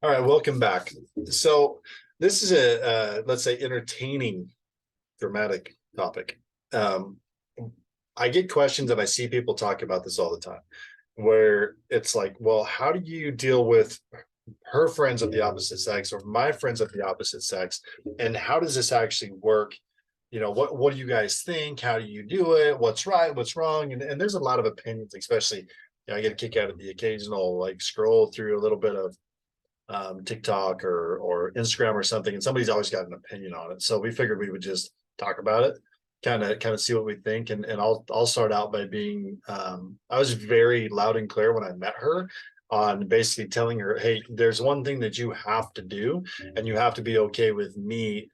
All right, welcome back. So this is a let's say entertaining, dramatic topic. Um, I get questions and I see people talk about this all the time, where it's like, well, how do you deal with her friends of the opposite sex or my friends of the opposite sex, and how does this actually work? What do you guys think? How do you do it? What's right? What's wrong? And there's a lot of opinions, especially I get a kick out of the occasional like scroll through a little bit of TikTok or Instagram or something, and somebody's always got an opinion on it. So we figured we would just talk about it, kind of see what we think. And I'll start out by being I was very loud and clear when I met her on basically telling her, hey, there's one thing that you have to do, and you have to be okay with me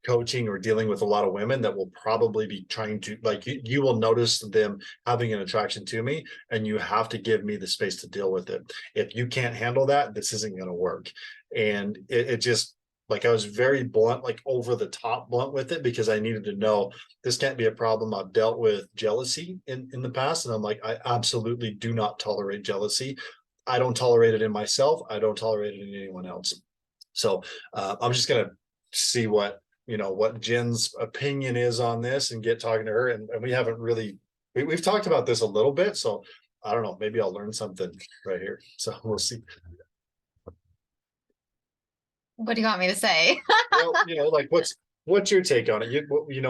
coaching or dealing with a lot of women that will probably be trying to like you will notice them having an attraction to me, and you have to give me the space to deal with it. If you can't handle that, this isn't going to work. And it just like I was very blunt, like over the top blunt with it, because I needed to know this can't be a problem. I've dealt with jealousy in the past, and I'm like, I absolutely do not tolerate jealousy. I don't tolerate it in myself. I don't tolerate it in anyone else. So I'm just gonna see what Jen's opinion is on this and get talking to her. And we haven't really we've talked about this a little bit, so I don't know, maybe I'll learn something right here. So we'll see. What do you want me to say? Well, like what's your take on it?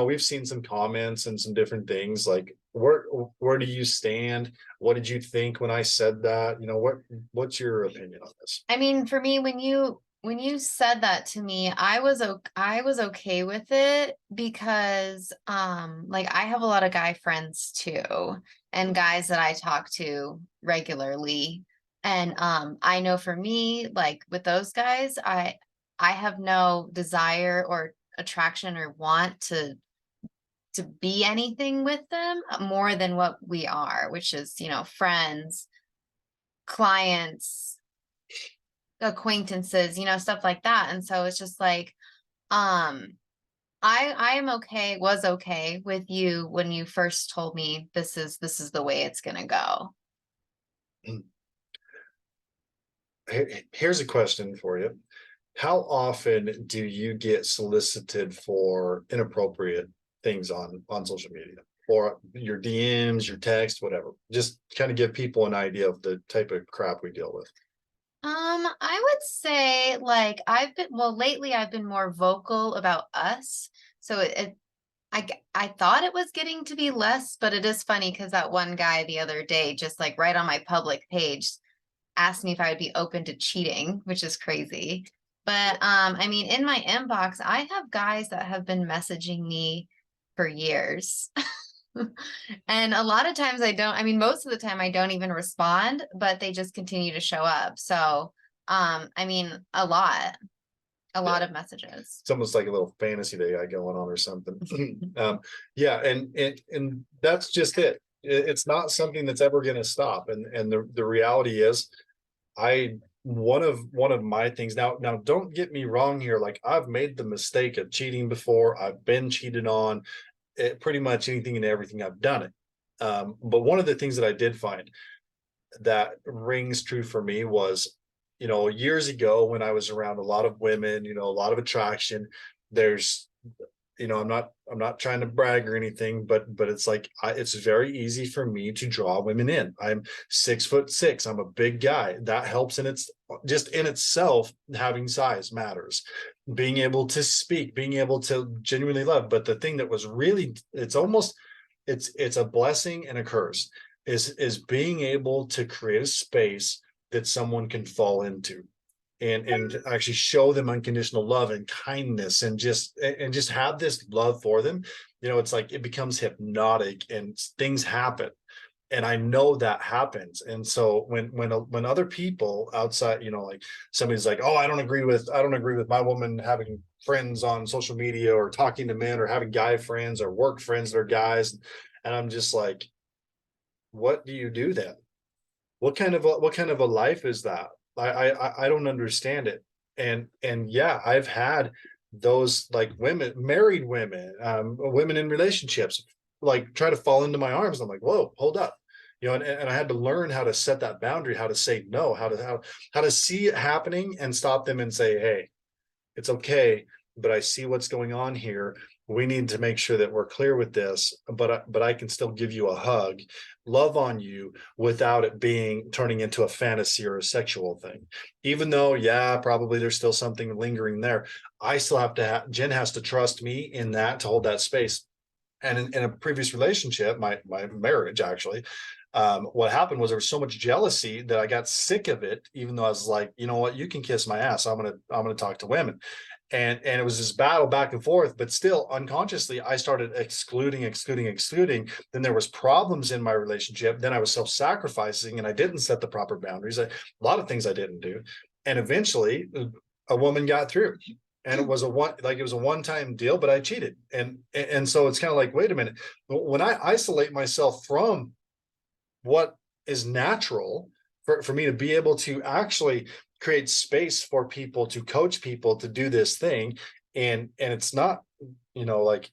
We've seen some comments and some different things. Like where do you stand? What did you think when I said that? What's your opinion on this? I mean, for me, when you said that to me, I was okay with it because like I have a lot of guy friends too, and guys that I talk to regularly. And I know for me, like with those guys, I have no desire or attraction or want to be anything with them more than what we are, which is, friends, clients, acquaintances, stuff like that. And so it's just like, um, I am okay, was okay with you when you first told me this is the way it's gonna go. Here's a question for you. How often do you get solicited for inappropriate things on social media or your DMs, your text, whatever? Just kind of give people an idea of the type of crap we deal with. I would say like lately I've been more vocal about us. So I thought it was getting to be less, but it is funny because that one guy the other day, just like right on my public page, asked me if I would be open to cheating, which is crazy. But I mean, in my inbox, I have guys that have been messaging me for years. And a lot of times I don't, I mean, most of the time I don't even respond, but they just continue to show up. So, I mean, a Yeah. lot of messages. It's almost like a little fantasy they got going on or something. Yeah, and that's just it. It's not something that's ever going to stop. And the reality is, I one of my things now. Don't get me wrong here. Like I've made the mistake of cheating before. I've been cheated on. Pretty much anything and everything I've done it. But one of the things that I did find that rings true for me was, years ago when I was around a lot of women, a lot of attraction. There's, I'm not trying to brag or anything, but it's like it's very easy for me to draw women in. I'm 6'6". I'm a big guy. That helps, and it's just in itself having size matters. Being able to speak, being able to genuinely love. But the thing that was really, it's a blessing and a curse is being able to create a space that someone can fall into and actually show them unconditional love and kindness and just have this love for them. It's like it becomes hypnotic and things happen, and I know that happens. And so when other people outside, like somebody's like, oh, I don't agree with my woman having friends on social media or talking to men or having guy friends or work friends that are guys, and I'm just like, what do you do then? What kind of a life is that? I don't understand it. And yeah, I've had those like women, married women, women in relationships, like try to fall into my arms. I'm like, whoa, hold up. you know, and I had to learn how to set that boundary, how to say no, how to see it happening and stop them and say, hey, it's okay, but I see what's going on here. We need to make sure that we're clear with this, but I can still give you a hug, love on you without it being turning into a fantasy or a sexual thing. Even though, yeah, probably there's still something lingering there. I still have to have, Jen has to trust me in that to hold that space. And in a previous relationship, my marriage actually, what happened was there was so much jealousy that I got sick of it, even though I was like, you know what, you can kiss my ass. I'm gonna talk to women. And it was this battle back and forth, but still unconsciously I started excluding. Then there was problems in my relationship. Then I was self-sacrificing and I didn't set the proper boundaries. A lot of things I didn't do. And eventually a woman got through. And it was it was a one-time deal, but I cheated. And so it's kind of like, wait a minute, when I isolate myself from what is natural for me to be able to actually create space for people, to coach people to do this thing, and it's not, you know, like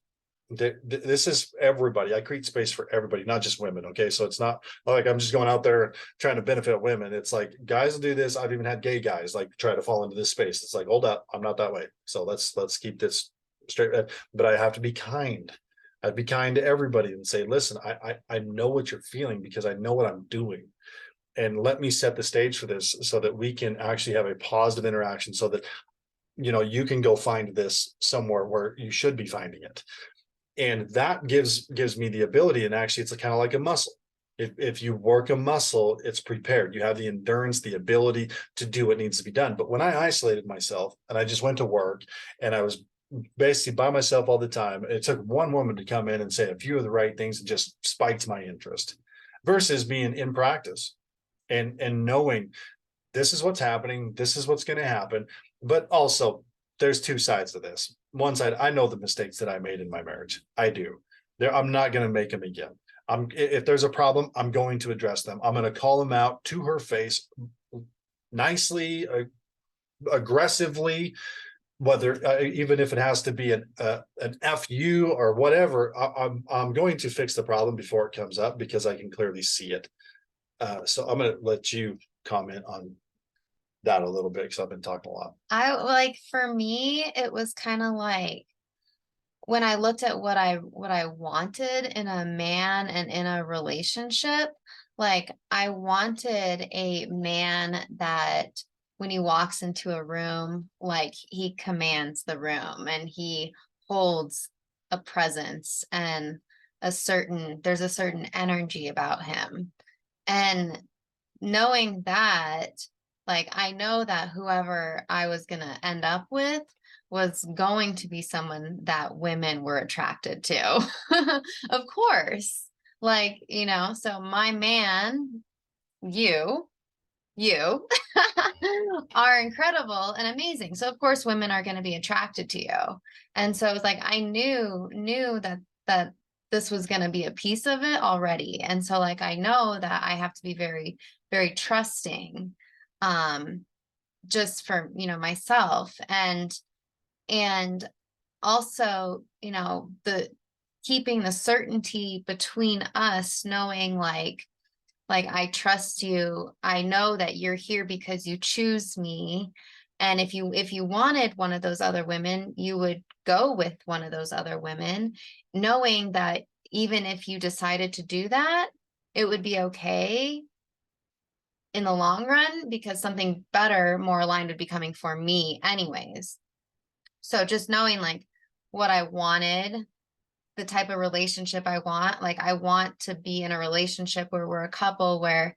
this is everybody. I create space for everybody, not just women. Okay, so it's not like I'm just going out there trying to benefit women. It's like guys will do this. I've even had gay guys like try to fall into this space. It's like, hold up, I'm not that way. So let's keep this straight. But I have to be kind. I'd be kind to everybody and say, listen, I know what you're feeling because I know what I'm doing. And let me set the stage for this so that we can actually have a positive interaction so that, you know, you can go find this somewhere where you should be finding it. And that gives me the ability. And actually it's kind of like a muscle. If you work a muscle, it's prepared. You have the endurance, the ability to do what needs to be done. But when I isolated myself and I just went to work and I was basically by myself all the time, it took one woman to come in and say a few of the right things and just spiked my interest versus being in practice and knowing this is what's happening, this is what's going to happen. But also there's two sides to this. One side, I know the mistakes that I made in my marriage. I do. I'm not going to make them again. If there's a problem, I'm going to address them. I'm going to call them out to her face, nicely, aggressively, whether even if it has to be an FU or whatever. I'm going to fix the problem before it comes up because I can clearly see it. So I'm going to let you comment on that a little bit because I've been talking a lot. I like, for me, it was kind of like when I looked at what I wanted in a man and in a relationship, like I wanted a man that when he walks into a room, like he commands the room and he holds a presence and there's a certain energy about him. And knowing that, like, I know that whoever I was going to end up with was going to be someone that women were attracted to. Of course. Like, you know, so my man, you are incredible and amazing. So of course women are going to be attracted to you. And so it's like I knew that this was going to be a piece of it already. And so like I know that I have to be very, very trusting, just for, you know, myself. And also, you know, the keeping the certainty between us, knowing like I trust you. I know that you're here because you choose me. And if you wanted one of those other women, you would go with one of those other women, knowing that even if you decided to do that, it would be okay in the long run because something better, more aligned would be coming for me anyways. So just knowing like what I wanted, the type of relationship I want. Like I want to be in a relationship where we're a couple where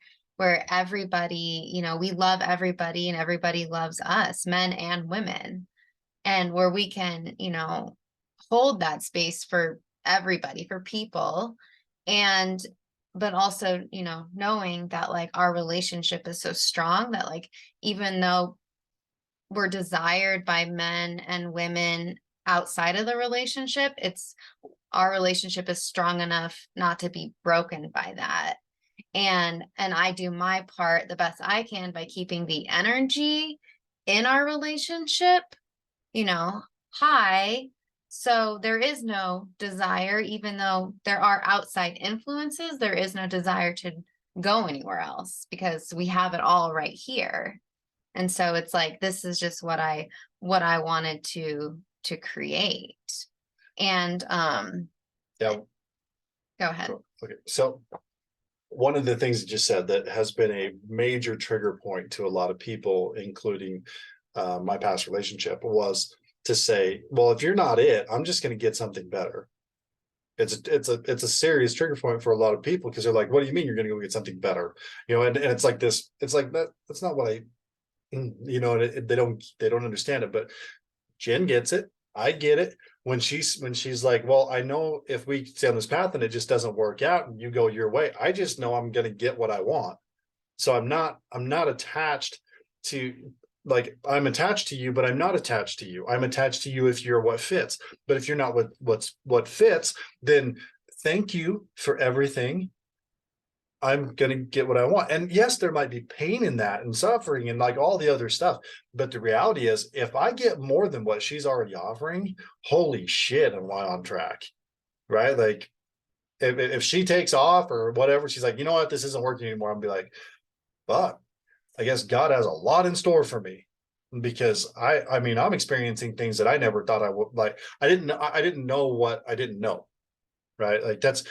everybody, you know, we love everybody and everybody loves us, men and women, and where we can, you know, hold that space for everybody, for people. And but also, you know, knowing that like our relationship is so strong that like even though we're desired by men and women outside of the relationship, it's our relationship is strong enough not to be broken by that. And I do my part the best I can by keeping the energy in our relationship, you know, high. So there is no desire, even though there are outside influences, there is no desire go anywhere else because we have it all right here. And so it's like, this is just what I wanted to create. And Yeah. go ahead. Okay. So one of the things that you said that has been a major trigger point to a lot of people, including my past relationship, was to say, well, if you're not it, I'm just going to get something better. It's a serious trigger point for a lot of people because they're like, what do you mean you're going to go get something better? You know, and it's like this, it's like that's not what I, you know, they don't understand it, but Jen gets it. I get it. When she's like, well, I know if we stay on this path and it just doesn't work out and you go your way, I just know I'm going to get what I want. So I'm not attached to, like, I'm attached to you, but I'm not attached to you. I'm attached to you if you're what fits. But if you're not what fits, then thank you for everything. I'm going to get what I want. And yes, there might be pain in that and suffering and like all the other stuff. But the reality is, if I get more than what she's already offering, holy shit, am I on track? Right? Like, if she takes off or whatever, she's like, you know what, this isn't working anymore. I'll be like, fuck, I guess God has a lot in store for me. Because I mean, I'm experiencing things that I never thought I would. Like, I didn't know what I didn't know. Right? Like that's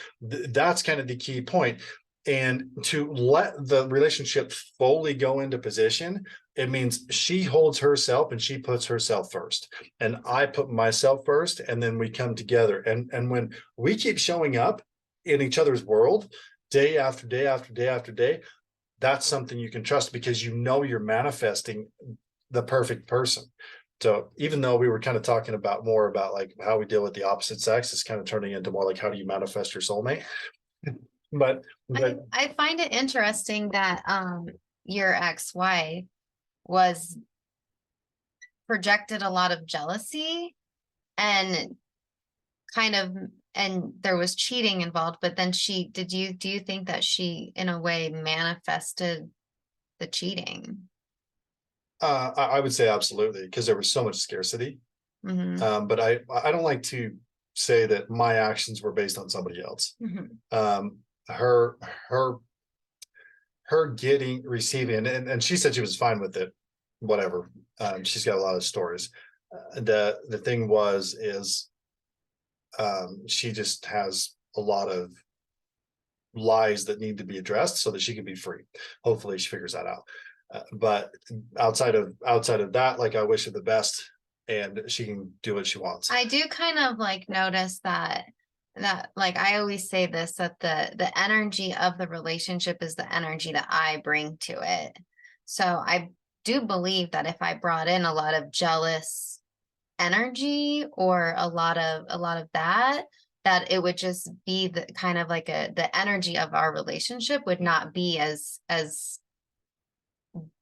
kind of the key point. And to let the relationship fully go into position, it means she holds herself and she puts herself first, and I put myself first, and then we come together. And when we keep showing up in each other's world day after day after day after day, that's something you can trust because you know you're manifesting the perfect person. So even though we were kind of talking about more about like how we deal with the opposite sex, it's kind of turning into more like how do you manifest your soulmate. But I find it interesting that your ex-wife was projected a lot of jealousy and kind of, and there was cheating involved, but then do you think that she in a way manifested the cheating? I would say absolutely, because there was so much scarcity. Mm-hmm. But I don't like to say that my actions were based on somebody else. Mm-hmm. Her getting receiving, and she said she was fine with it, whatever. She's got a lot of stories. The thing is she just has a lot of lies that need to be addressed so that she can be free. Hopefully she figures that out. But outside of that, like, I wish her the best and she can do what she wants. I do kind of like notice that like I always say this, that the energy of the relationship is the energy that I bring to it. So I do believe that if I brought in a lot of jealous energy or a lot of that it would just be the kind of like the energy of our relationship would not be as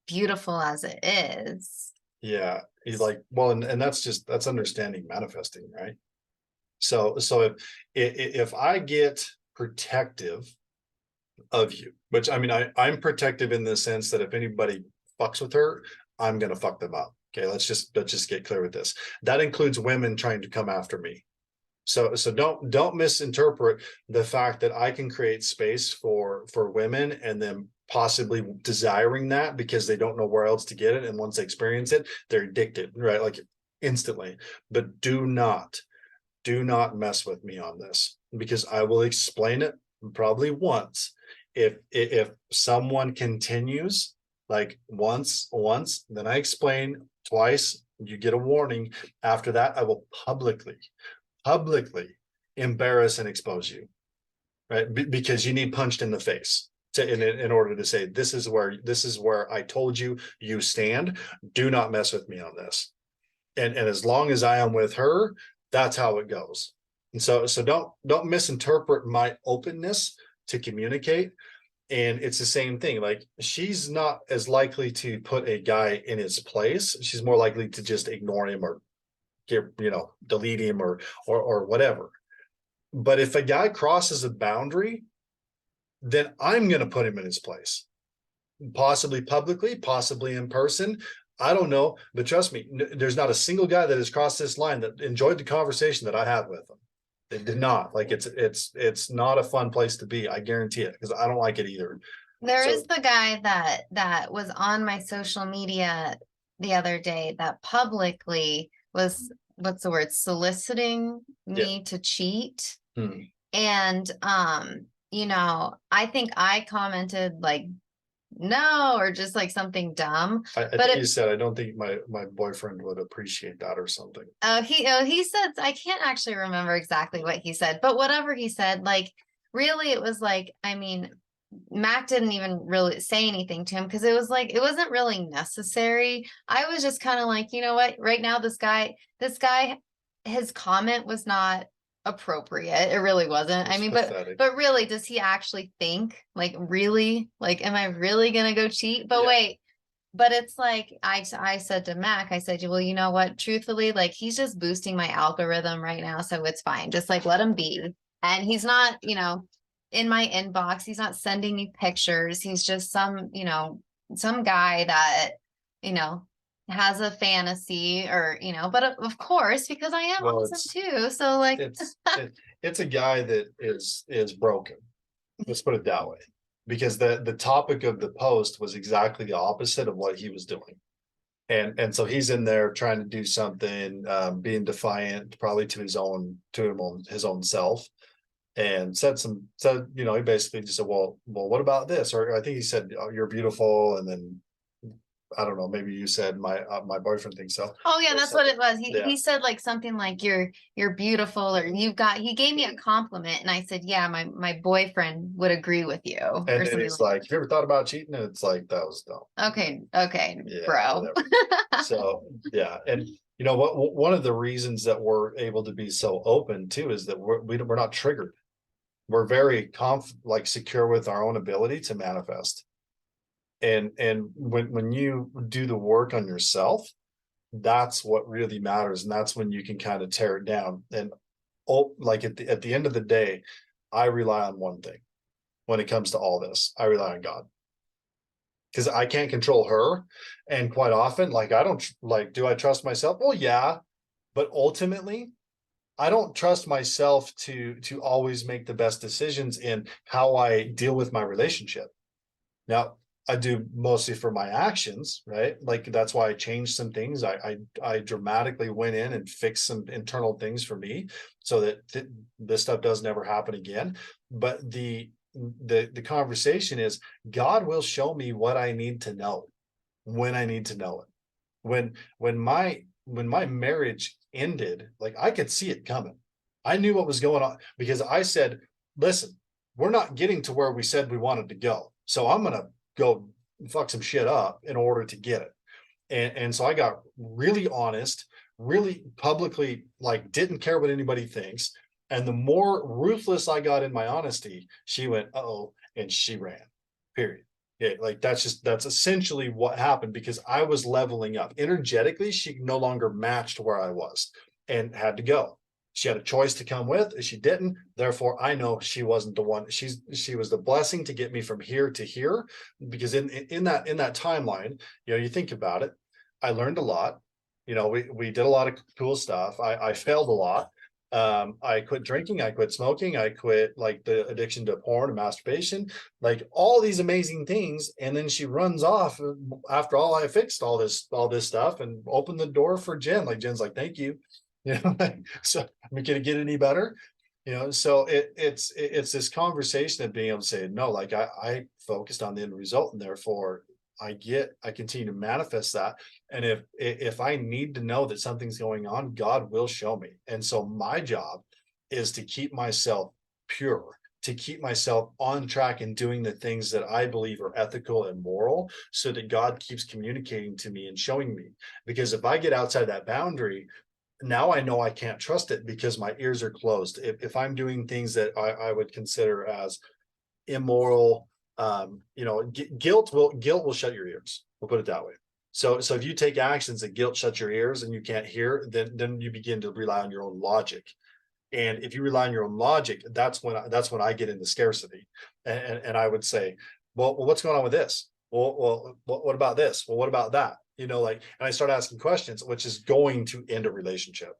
beautiful as it is. Yeah, he's like, well, and that's understanding manifesting, right? So if I get protective of you, which I mean, I'm protective in the sense that if anybody fucks with her, I'm gonna fuck them up. Okay, let's just get clear with this. That includes women trying to come after me. So don't misinterpret the fact that I can create space for women and then possibly desiring that because they don't know where else to get it, and once they experience it, they're addicted, right? Like, instantly. But do not mess with me on this, because I will explain it probably once. If someone continues, like once, then I explain twice, you get a warning. After that, I will publicly embarrass and expose you, right? Because you need punched in the face in order to say, this is where I told you you stand. Do not mess with me on this. And as long as I am with her, that's how it goes. And so don't misinterpret my openness to communicate. And it's the same thing. Like, she's not as likely to put a guy in his place. She's more likely to just ignore him or delete him or whatever. But if a guy crosses a boundary, then I'm going to put him in his place, possibly publicly, possibly in person. I don't know, but trust me, there's not a single guy that has crossed this line that enjoyed the conversation that I had with them. They did not. Like, it's not a fun place to be. I guarantee it, because I don't like it either. There So is the guy that was on my social media the other day that publicly was, what's the word, soliciting yeah. me to cheat. Hmm. And I think I commented like no, or just like something dumb. I But think you said, I don't think my boyfriend would appreciate that or something. he said, I can't actually remember exactly what he said, but whatever he said, like really it was like, I mean, Mac didn't even really say anything to him because it was like it wasn't really necessary. I was just kind of like, you know what, right now this guy, his comment was not appropriate. It really wasn't. I It's mean, pathetic. but really, does he actually think, like, really, like, am I really gonna go cheat? But Yeah. wait, but it's like I said to Mac, I said, well, you know what? Truthfully, like he's just boosting my algorithm right now, so it's fine. Just like let him be. And he's not, in my inbox. He's not sending me pictures. He's just some guy that, you know, has a fantasy or, but of course, because I am Well, awesome too. So like, it's a guy that is broken. Let's put it that way. Because the topic of the post was exactly the opposite of what he was doing. And so he's in there trying to do something, being defiant, probably to his own self, and said, he basically just said, well, what about this? Or I think he said, oh, you're beautiful, and then I don't know, maybe you said my boyfriend thinks so. oh yeah, Or that's what something. it was. He Yeah. he said like something like you're beautiful, or he gave me a compliment, and I said, yeah, my boyfriend would agree with you, or And then something he's like like, have you ever thought about cheating? And it's like, that was dumb. that. Okay, Yeah, bro. whatever. So yeah, and you know what? One of the reasons that we're able to be so open too is that we're not triggered. We're very like secure with our own ability to manifest. And when you do the work on yourself, that's what really matters, and that's when you can kind of tear it down. And like at the end of the day, I rely on one thing when it comes to all this. I rely on God, because I can't control her. And quite often, like, I don't like, do I trust myself? Well, yeah, but ultimately, I don't trust myself to always make the best decisions in how I deal with my relationship. Now, I do mostly for my actions, right? Like that's why I changed some things. I dramatically went in and fixed some internal things for me so that this stuff does never happen again. But the conversation is, God will show me what I need to know when I need to know it. When my marriage ended, like I could see it coming. I knew what was going on because I said, listen, we're not getting to where we said we wanted to go. So I'm gonna go fuck some shit up in order to get it. And so I got really honest, really publicly, like didn't care what anybody thinks. And the more ruthless I got in my honesty, she went, oh, and she ran. Period. Yeah, like that's essentially what happened, because I was leveling up energetically. She no longer matched where I was and had to go. She had a choice to come with. She didn't. Therefore, I know she wasn't the one. She was the blessing to get me from here to here. Because in that timeline, you think about it, I learned a lot. We did a lot of cool stuff. I failed a lot. I quit drinking, I quit smoking, I quit like the addiction to porn and masturbation, like all these amazing things. And then she runs off after all I fixed all this stuff and opened the door for Jen. Like Jen's like, thank you. Like, so I mean, can it get any better? So it's this conversation of being able to say, no, like I focused on the end result, and therefore I continue to manifest that. And if I need to know that something's going on, God will show me. And so my job is to keep myself pure, to keep myself on track and doing the things that I believe are ethical and moral, so that God keeps communicating to me and showing me. Because if I get outside that boundary, now I know I can't trust it because my ears are closed. If I'm doing things that I would consider as immoral, guilt will shut your ears. We'll put it that way. So if you take actions that guilt shuts your ears and you can't hear, then you begin to rely on your own logic. And if you rely on your own logic, that's when I get into scarcity. And I would say, well, what's going on with this? Well, what about this? Well, what about that? And I start asking questions, which is going to end a relationship.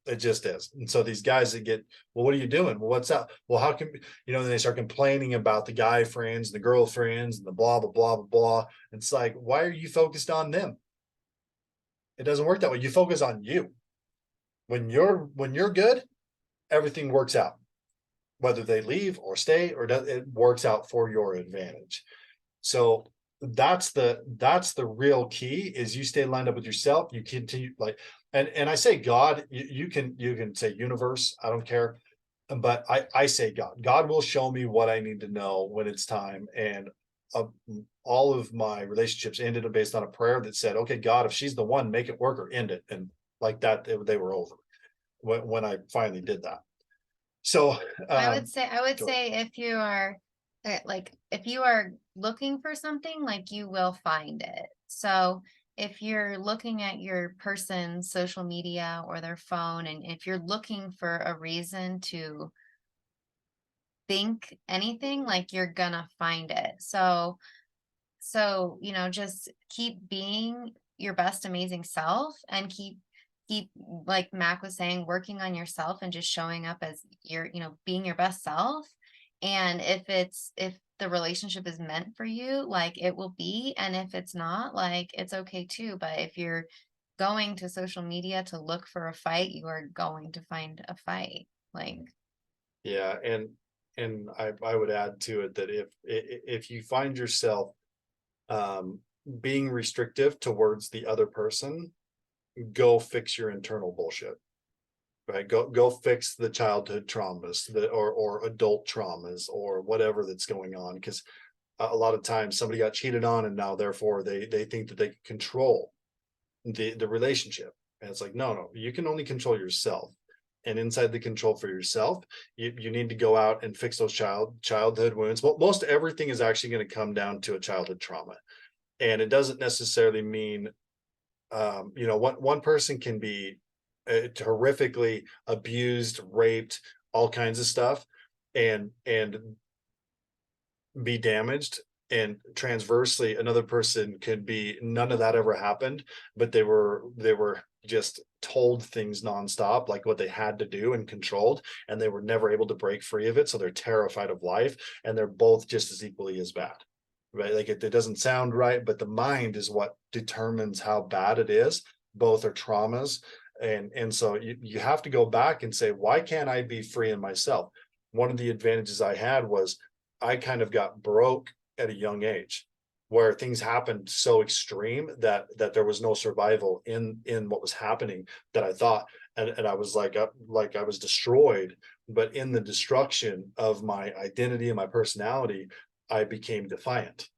It just is. And so these guys that get, well, what are you doing? Well, what's up? Well, how can, then they start complaining about the guy friends, the girlfriends, and the blah, blah, blah, blah, blah. It's like, why are you focused on them? It doesn't work that way. You focus on you. When you're good, everything works out. Whether they leave or stay or does, it works out for your advantage. So that's the real key is you stay lined up with yourself. You continue like, and I say God, you can say universe, I don't care. But I say God will show me what I need to know when it's time. And uh, all of my relationships ended based on a prayer that said, okay, God, if she's the one, make it work or end it. And like that, they were over when I finally did that. So I would go ahead. say if you are like if you are looking for something, like you will find it. So if you're looking at your person's social media or their phone, and if you're looking for a reason to think anything, like you're gonna find it. So just keep being your best amazing self, and keep like Mac was saying, working on yourself and just showing up as being your best self. And if the relationship is meant for you, like it will be. And if it's not, like it's okay too. But if you're going to social media to look for a fight, you are going to find a fight. Like, Yeah, and I would add to it that if you find yourself um being restrictive towards the other person, go fix your internal bullshit. Right? Go fix the childhood traumas, or adult traumas, or whatever that's going on. Because a lot of times somebody got cheated on, and now therefore they think that they can control the relationship. And it's like, no, you can only control yourself. And inside the control for yourself, you need to go out and fix those childhood wounds. Well, most everything is actually going to come down to a childhood trauma. And it doesn't necessarily mean one person can be horrifically abused, raped, all kinds of stuff, and be damaged. And transversely, another person could be, none of that ever happened, but they were just told things nonstop, like what they had to do, and controlled, and they were never able to break free of it. So they're terrified of life, and they're both just as equally as bad. Right? Like it doesn't sound right, but the mind is what determines how bad it is. Both are traumas. And so you have to go back and say, why can't I be free in myself? One of the advantages I had was I kind of got broke at a young age, where things happened so extreme that there was no survival in what was happening, that I thought, and I was like I was destroyed. But in the destruction of my identity and my personality, I became defiant.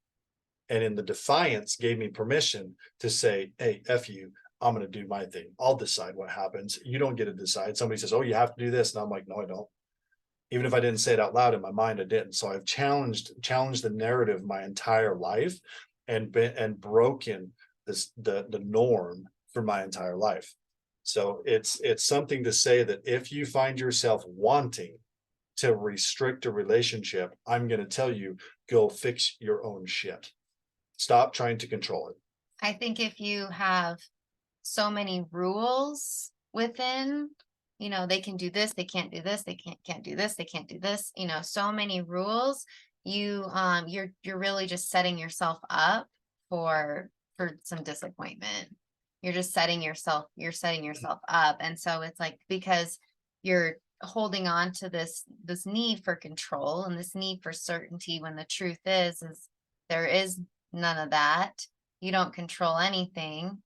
And in the defiance gave me permission to say, hey, F you, I'm going to do my thing. I'll decide what happens. You don't get to decide. Somebody says, oh, you have to do this. And I'm like, no, I don't. Even if I didn't say it out loud, in my mind, I didn't. So I've challenged the narrative my entire life, and broken the norm for my entire life. So it's something to say that if you find yourself wanting to restrict a relationship, I'm going to tell you, go fix your own shit. Stop trying to control it. I think if you have so many rules within, they can do this, they can't do this, they can't do this, they can't do this, so many rules, you're really just setting yourself up for some disappointment. You're setting yourself up. And so it's like, because you're holding on to this need for control and this need for certainty, when the truth is there is none of that. You don't control anything,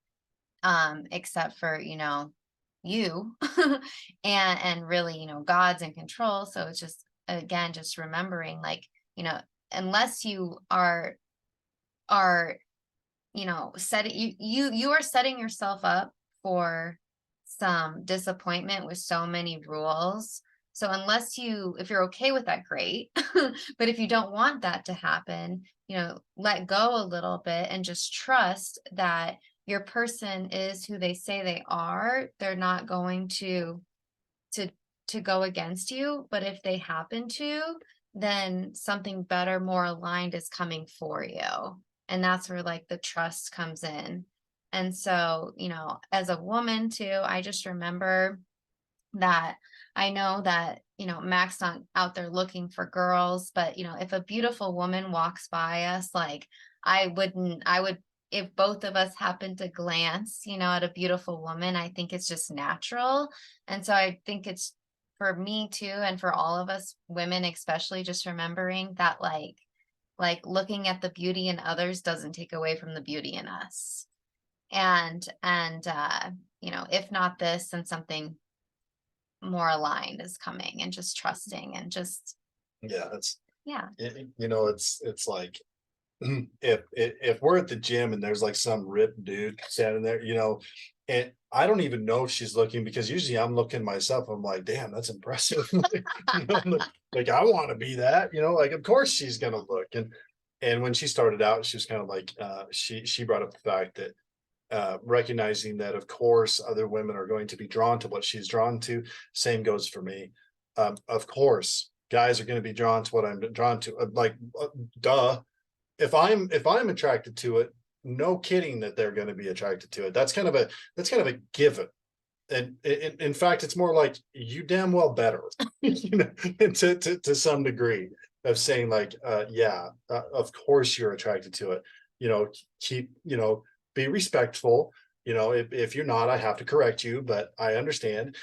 except for you. And really, God's in control. So it's just, again, just remembering, like, unless you are setting you are setting yourself up for some disappointment with so many rules. So if you're okay with that, great. But if you don't want that to happen, let go a little bit and just trust that your person is who they say they are. They're not going to to go against you, but if they happen to, then something better, more aligned is coming for you. And that's where, like, the trust comes in. And so, as a woman too, I just remember that I know that, Mac's not out there looking for girls, but if a beautiful woman walks by us, like I would, if both of us happen to glance, at a beautiful woman, I think it's just natural. And so I think it's for me too, and for all of us women, especially just remembering that like looking at the beauty in others doesn't take away from the beauty in us. And if not this, then something more aligned is coming, and just trusting and just, Yeah, that's, yeah. it's like, if we're at the gym and there's like some ripped dude standing there, and I don't even know if she's looking, because usually I'm looking myself. I'm like, damn, that's impressive. Like I want to be that, like of course she's gonna look. And when she started out, she was kind of like, she brought up the fact that recognizing that of course other women are going to be drawn to what she's drawn to. Same goes for me. Of course guys are going to be drawn to what I'm drawn to. Duh. If I'm attracted to it, no kidding that they're going to be attracted to it. That's kind of a given. And in fact, it's more like you damn well better, to some degree, of saying like, yeah, of course you're attracted to it. Keep, be respectful. If you're not, I have to correct you, but I understand.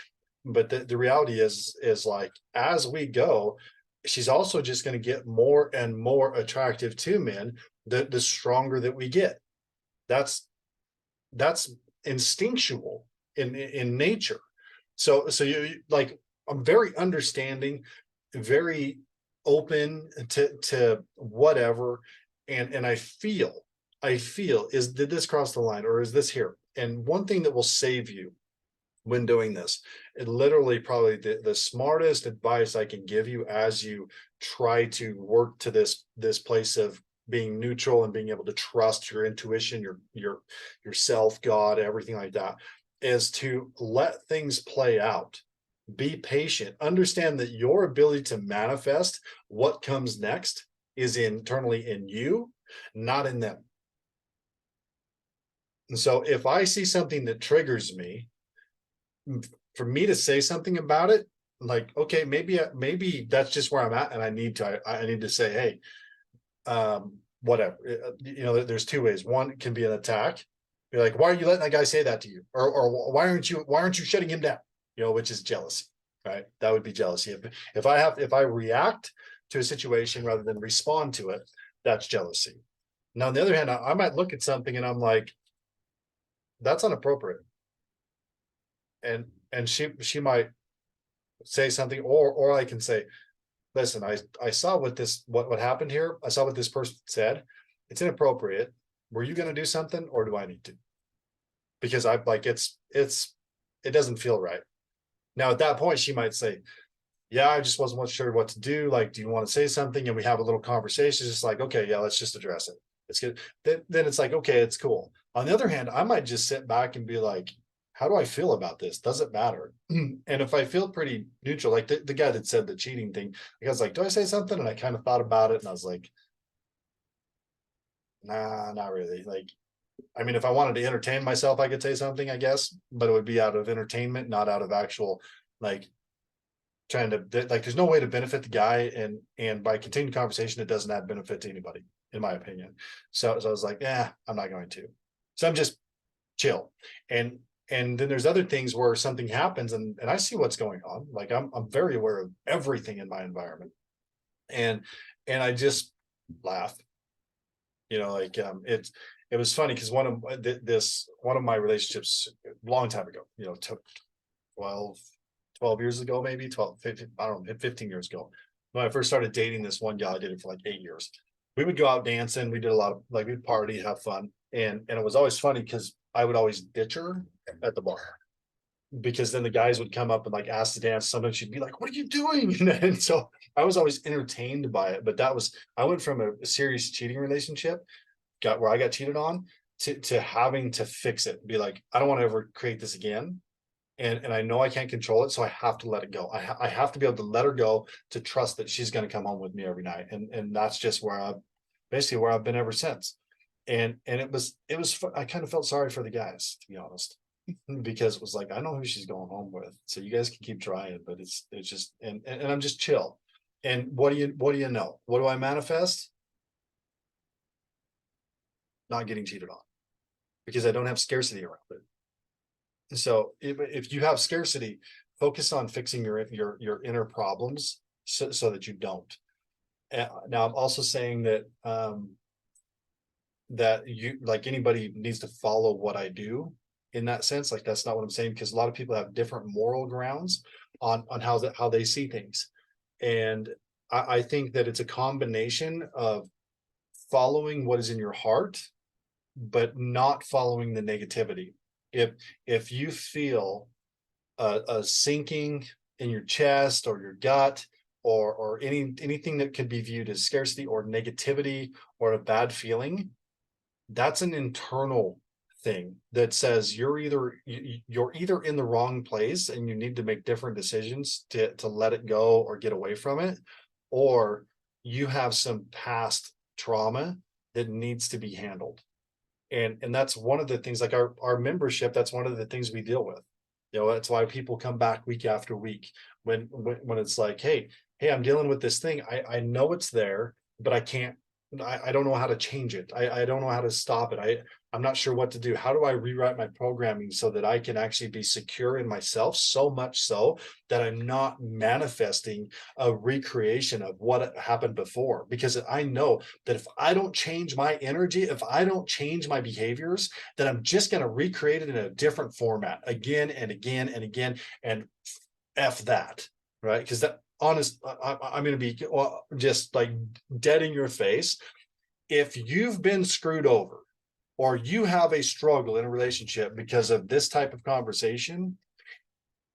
But the reality is like, as we go, she's also just going to get more and more attractive to men, the stronger that we get. That's that's instinctual in nature. So you like, I'm very understanding, very open to whatever. And I feel is, did this cross the line, or is this here? And one thing that will save you when doing this, it literally probably the smartest advice I can give you as you try to work to this place of being neutral and being able to trust your intuition, yourself, God, everything like that, is to let things play out. Be patient. Understand that your ability to manifest what comes next is internally in you, not in them. And so if I see something that triggers me, for me to say something about it, like, okay, maybe that's just where I'm at, and I need to say, hey, whatever. There's two ways. One can be an attack. You're like, why are you letting that guy say that to you? Or why aren't you shutting him down? Which is jealousy, right? That would be jealousy. If I react to a situation rather than respond to it, that's jealousy. Now, on the other hand, I might look at something and I'm like, that's inappropriate. And she might say something, or I can say, listen, I saw what happened here. I saw what this person said. It's inappropriate. Were you going to do something, or do I need to? Because I like, it doesn't feel right. Now at that point she might say, yeah, I just wasn't sure what to do. Like, do you want to say something? And we have a little conversation. It's just like, okay, yeah, let's just address it. It's good. Then it's like, okay, it's cool. On the other hand, I might just sit back and be like, how do I feel about this? Does it matter? And if I feel pretty neutral, like the guy that said the cheating thing, I was like, do I say something? And I kind of thought about it and I was like, nah, not really. Like, I mean, if I wanted to entertain myself, I could say something, I guess, but it would be out of entertainment, not out of actual, like, trying to, like, there's no way to benefit the guy, and by continuing conversation, it doesn't add benefit to anybody, in my opinion. So I was like, yeah, I'm not going to. So I'm just chill. And then there's other things where something happens, and I see what's going on. Like, I'm very aware of everything in my environment. And I just laugh. Like, it was funny because one of my relationships a long time ago, took 12 years ago, maybe 12, 15, I don't know, 15 years ago. When I first started dating this one guy, I did it for like 8 years. We would go out dancing. We did a lot of, like, we'd party, have fun. And it was always funny because I would always ditch her at the bar, because then the guys would come up and like ask to dance. Sometimes she'd be like, what are you doing? And so I was always entertained by it. But I went from a serious cheating relationship, where I got cheated on, to having to fix it, be like, I don't want to ever create this again. And I know I can't control it, so I have to let it go. I have to be able to let her go, to trust that she's going to come home with me every night. And that's just basically where I've been ever since. And it was I kind of felt sorry for the guys, to be honest. because it was like, I know who she's going home with, so you guys can keep trying, but it's just, and I'm just chill. And what do you know? What do I manifest? Not getting cheated on, because I don't have scarcity around it. So if you have scarcity, focus on fixing your inner problems, so that you don't. Now I'm also saying that that you, like, anybody needs to follow what I do in that sense. Like, that's not what I'm saying, because a lot of people have different moral grounds on how they see things. And I think that it's a combination of following what is in your heart, but not following the negativity. If you feel a sinking in your chest or your gut, or anything that could be viewed as scarcity or negativity or a bad feeling, that's an internal thing that says you're either in the wrong place and you need to make different decisions to let it go or get away from it, or you have some past trauma that needs to be handled. And that's one of the things, like our membership, that's one of the things we deal with. That's why people come back week after week, when it's like, hey, I'm dealing with this thing. I know it's there, but I don't know how to change it. I don't know how to stop it. I'm not sure what to do. How do I rewrite my programming so that I can actually be secure in myself, so much so that I'm not manifesting a recreation of what happened before? Because I know that if I don't change my energy, if I don't change my behaviors, then I'm just going to recreate it in a different format again and again and again. And F that, right? Because that, honest, I'm going to be, well, just like dead in your face. If you've been screwed over, or you have a struggle in a relationship because of this type of conversation,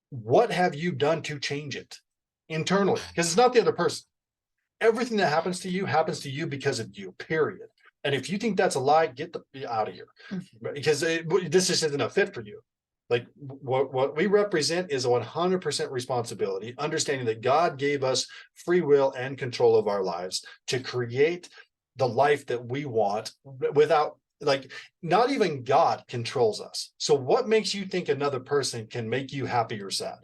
what have you done to change it internally? Because it's not the other person. Everything that happens to you because of you, period. And if you think that's a lie, get out of here, because this just isn't a fit for you. Like, what we represent is a 100% responsibility, understanding that God gave us free will and control of our lives to create the life that we want, without, like, not even God controls us. So what makes you think another person can make you happy or sad?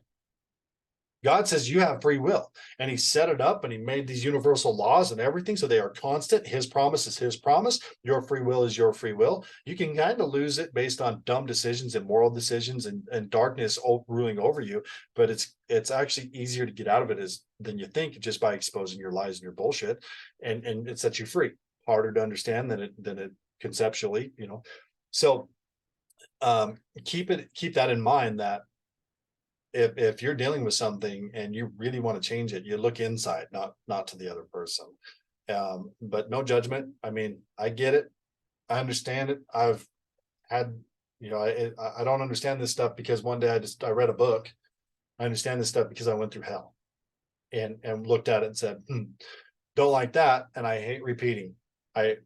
God says you have free will, and he set it up, and he made these universal laws and everything, so they are constant. His promise is his promise. Your free will is your free will. You can kind of lose it based on dumb decisions and moral decisions, and darkness ruling over you, but it's actually easier to get out of it than you think, just by exposing your lies and your bullshit, and it sets you free. Harder to understand than it conceptually, So keep that in mind, that if you're dealing with something and you really want to change it, you look inside, not to the other person. But no judgment. I mean, I get it. I understand it. I've had, I don't understand this stuff because one day I read a book. I understand this stuff because I went through hell, and looked at it and said, don't like that. And I hate repeating. I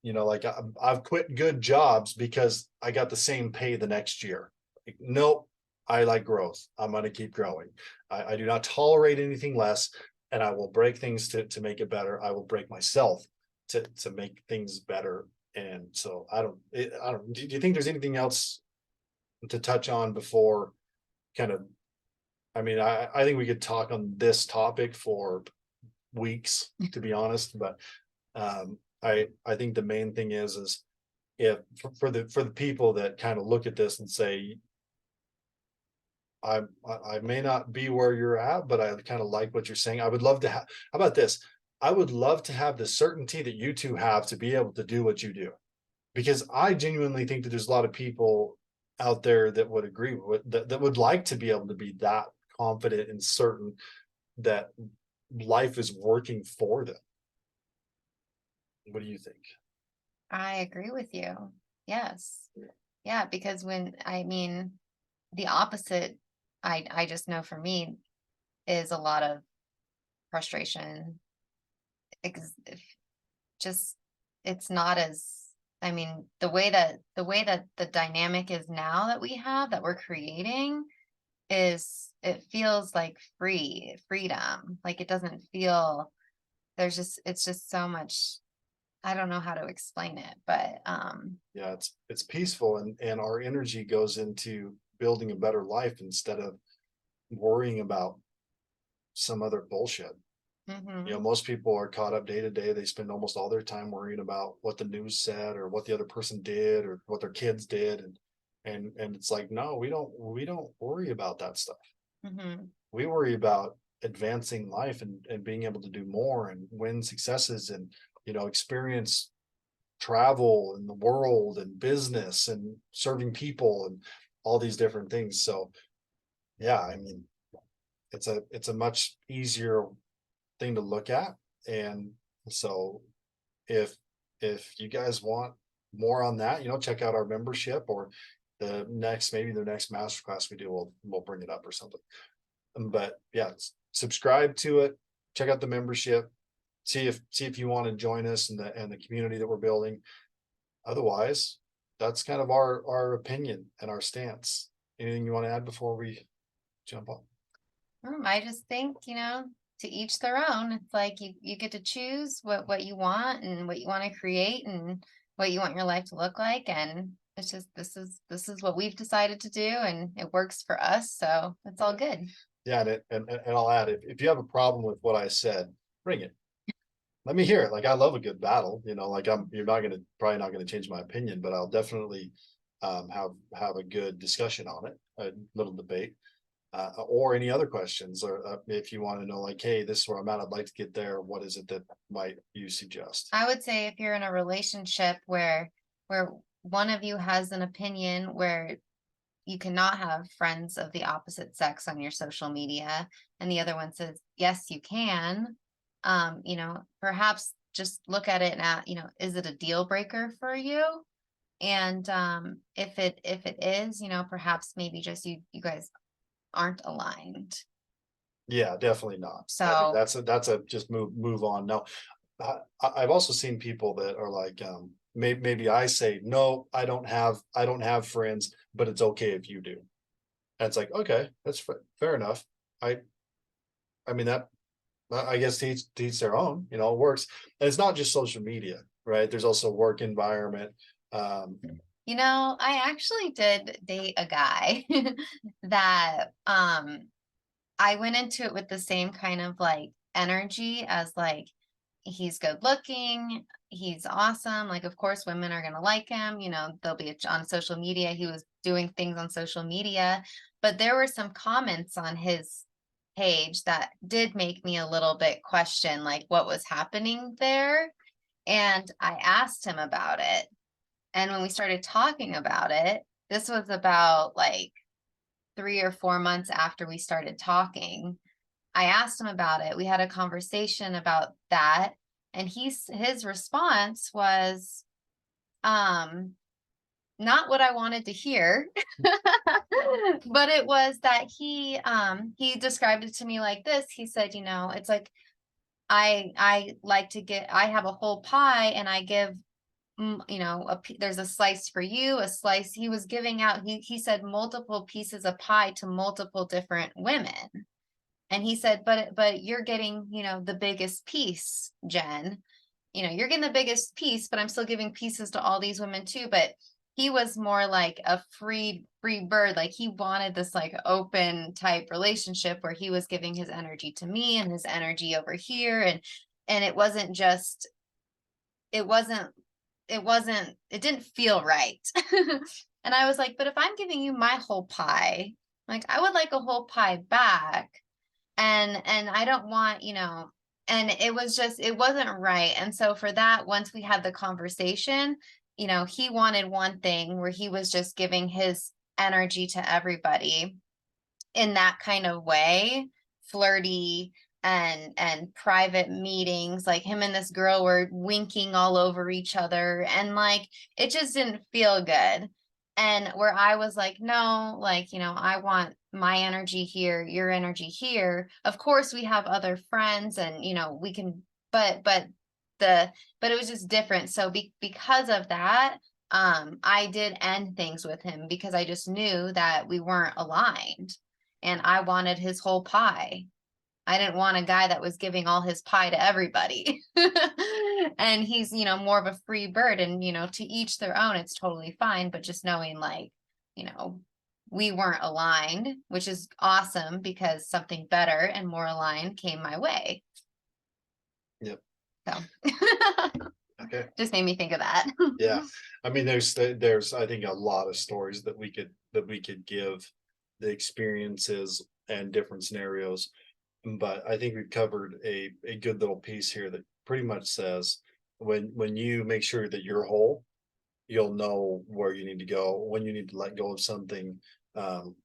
like, I've quit good jobs because I got the same pay the next year. Like, nope. I like growth. I'm going to keep growing. I do not tolerate anything less, and I will break things to make it better. I will break myself to make things better. And so I don't. Do you think there's anything else to touch on before kind of? I mean, I think we could talk on this topic for weeks, to be honest. But I think the main thing is if for the people that kind of look at this and say, I may not be where you're at, but I kind of like what you're saying. I would love to have, how about this? I would love to have the certainty that you two have to be able to do what you do, because I genuinely think that there's a lot of people out there that would agree with that would like to be able to be that confident and certain that life is working for them. What do you think? I agree with you. Yes. Yeah, because the opposite, I just know for me, is a lot of frustration. Just, it's not as, the way that the dynamic is now that we have, that we're creating, it feels like freedom. Like, it doesn't feel, it's just so much I don't know how to explain it, but Yeah, it's peaceful, and our energy goes into building a better life instead of worrying about some other bullshit. mhm. Most people are caught up day to day. They spend almost all their time worrying about what the news said or what the other person did or what their kids did. And it's like, no, we don't worry about that stuff. Mhm. We worry about advancing life and being able to do more and win successes and, experience travel in the world and business and serving people and all these different things. So yeah, I mean, it's a much easier thing to look at. And so if you guys want more on that, check out our membership, or maybe the next masterclass we do, we'll bring it up or something. But yeah, subscribe to it, check out the membership, see if you want to join us in the community that we're building. Otherwise, that's kind of our opinion and our stance. Anything you want to add before we jump on? I just think, to each their own. It's like you get to choose what you want and what you want to create and what you want your life to look like. And it's just this is what we've decided to do, and it works for us. So it's all good. Yeah, and I'll add, if you have a problem with what I said, bring it. Let me hear it. Like, I love a good battle. Like, you're probably not gonna change my opinion, but I'll definitely have a good discussion on it, a little debate. Or any other questions, or if you want to know, like, hey, this is where I'm at, I'd like to get there. What is it that might you suggest? I would say if you're in a relationship where one of you has an opinion where you cannot have friends of the opposite sex on your social media, and the other one says yes you can, perhaps just look at it and is it a deal breaker for you? And if it is, perhaps maybe just you guys aren't aligned. Yeah, definitely not. I mean, So that's a just move on. No, I've also seen people that are like, maybe I say, no, I don't have friends, but it's okay if you do. And it's like, okay, that's fair enough. I mean, that, I guess, to each their own, it works. And it's not just social media, right? There's also work environment. Um, I actually did date a guy that I went into it with the same kind of like energy as like he's good looking, he's awesome. Like, of course, women are gonna like him. They'll be on social media. He was doing things on social media, but there were some comments on his page that did make me a little bit question like what was happening there. And I asked him about it. And when we started talking about it, this was about like 3 or 4 months after we started talking. I asked him about it. We had a conversation about that. And his response was, not what I wanted to hear. But it was that he described it to me like this. He said, it's like I like to I have a whole pie and I give there's a slice for you, a slice. He was giving out, he said multiple pieces of pie to multiple different women. And he said, but you're getting, the biggest piece, Jen. You're getting the biggest piece, but I'm still giving pieces to all these women too. But he was more like a free bird. Like, he wanted this like open type relationship where he was giving his energy to me and his energy over here. And it wasn't it didn't feel right. And I was like, but if I'm giving you my whole pie, like, I would like a whole pie back. And I don't want, and it wasn't right. And so for that, once we had the conversation, he wanted one thing where he was just giving his energy to everybody in that kind of way, flirty and private meetings, like him and this girl were winking all over each other, and like it just didn't feel good. And where I was like, no, like, I want my energy here, your energy here. Of course we have other friends and we can, the but it was just different. So because of that, I did end things with him because I just knew that we weren't aligned, and I wanted his whole pie. I didn't want a guy that was giving all his pie to everybody. And he's, more of a free bird, and, to each their own, it's totally fine. But just knowing, like, we weren't aligned, which is awesome because something better and more aligned came my way. Yep. So Okay. just made me think of that. Yeah. I mean, there's, I think, a lot of stories that we could give, the experiences and different scenarios. But I think we've covered a good little piece here that pretty much says, when you make sure that you're whole, you'll know where you need to go, when you need to let go of something,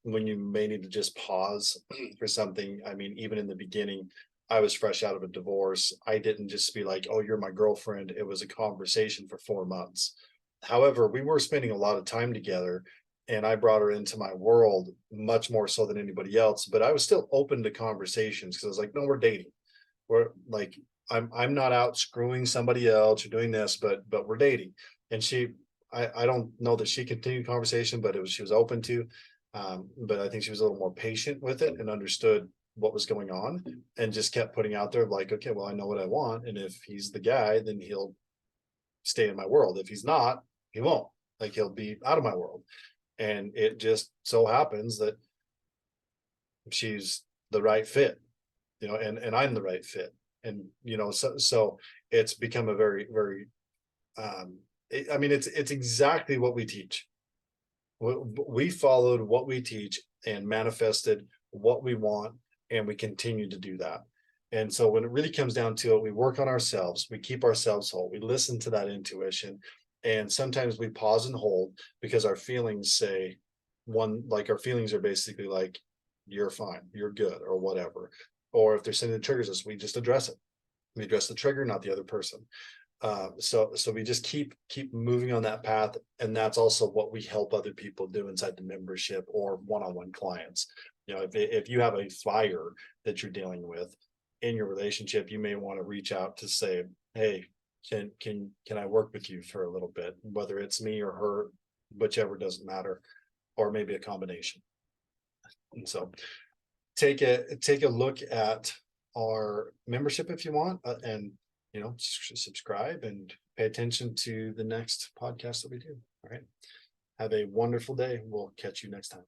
when you may need to just pause for something. I mean, even in the beginning, I was fresh out of a divorce. I didn't just be like, oh, you're my girlfriend. It was a conversation for 4 months. However, we were spending a lot of time together, and I brought her into my world much more so than anybody else. But I was still open to conversations because I was like, no, we're dating. We're like, I'm not out screwing somebody else or doing this, but we're dating. And I don't know that she continued conversation, but she was open to. But I think she was a little more patient with it and understood what was going on, and just kept putting out there like, okay, well, I know what I want. And if he's the guy, then he'll stay in my world. If he's not, he won't. Like, he'll be out of my world. And it just so happens that she's the right fit, and I'm the right fit. And, so it's become a very, very, I mean, it's exactly what we teach. We followed what we teach and manifested what we want, and we continue to do that. And so when it really comes down to it, we work on ourselves, we keep ourselves whole, we listen to that intuition. And sometimes we pause and hold because our feelings say like, our feelings are basically like, you're fine, you're good, or whatever. Or if there's something that triggers us, we just address it. We address the trigger, not the other person. So we just keep moving on that path. And that's also what we help other people do inside the membership or one-on-one clients. If you have a fire that you're dealing with in your relationship, you may want to reach out to say, hey, can I work with you for a little bit, whether it's me or her, whichever, doesn't matter, or maybe a combination. And so take a look at our membership if you want, and subscribe and pay attention to the next podcast that we do. All right. Have a wonderful day. We'll catch you next time.